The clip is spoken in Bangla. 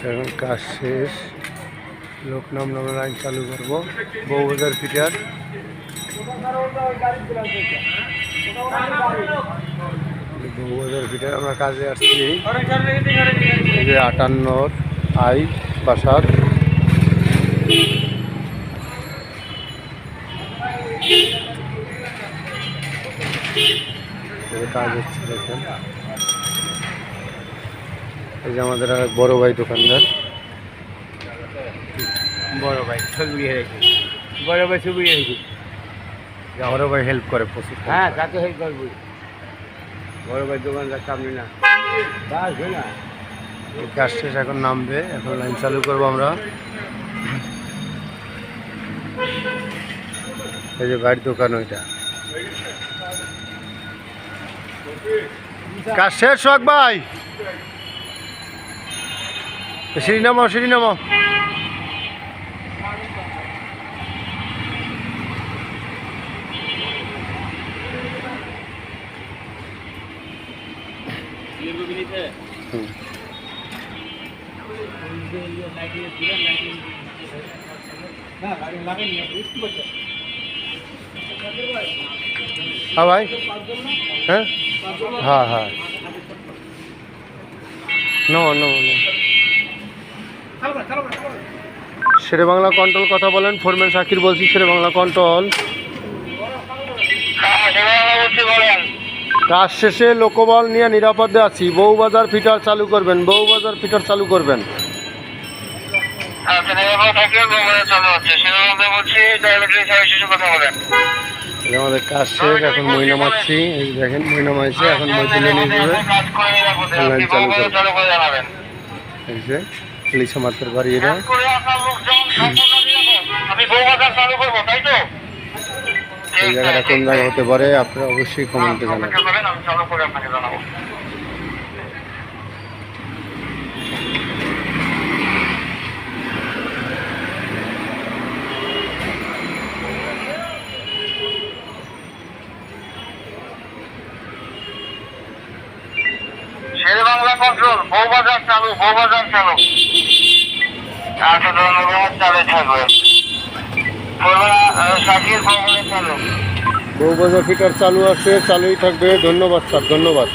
এখন কাজ শেষ, লোক নামানোর লাইন চালু করবো। বউবাজার ফিটার বউবাজার ফিটার আমরা কাজে আসছি। এই যে 58 আই বাসার কাজ হচ্ছে দেখেন। এই যে আমাদের এক বড় ভাই দোকানদার, বড় ভাই ছবি রেখে বড় ভাই ছবি রেখে বড় ভাই হেল্প করে প্রচুর। হ্যাঁ তাকে হেল্প করবো। বড় ভাই দোকানদার সামনে না আসবে না। এই কাজ শেষ, এখন নামবে, এখন লাইন চালু করবো আমরা। এই যে ভাইয়ের দোকান, ওইটা কাজ শেষ। সোহাগ ভাই সিঁড়ি নামাও, সিঁড়ি নামাও। হ্যাঁ ভাই, হ্যাঁ হ্যাঁ হ্যাঁ, নো নো নো। শেরে বাংলা কন্ট্রোল কথা বলেন, ফোরম্যান শাকির বলছি, শেরে বাংলা কন্ট্রোল। কাজ শেষে লোকবল নিয়ে নিরাপদে আছি। বউবাজার ফিটার চালু করবেন, বউবাজার ফিটার চালু করবেন। আমাদের কাজ শেষ, এখন মই নামাচ্ছি। এই দেখেন মই নামাইছে, এখন মই তুলে নিয়ে যাবে, অনলাইন চালু করবে। এই যে ইলিশা মাছের বাড়ি এটা। এই জায়গাটা কোন জায়গা হতে পারে আপনারা অবশ্যই কমেন্টে জানাবেন। শেরে বাংলা কন্ট্রোল, বউবাজার চালু, বউবাজার চালু। আচ্ছা ধন্যবাদ, চালু থাকবে। শাকির বউবাজার চালু। বউবাজার ফিটার চালু আছে, চালুই থাকবে। ধন্যবাদ স্যার, ধন্যবাদ।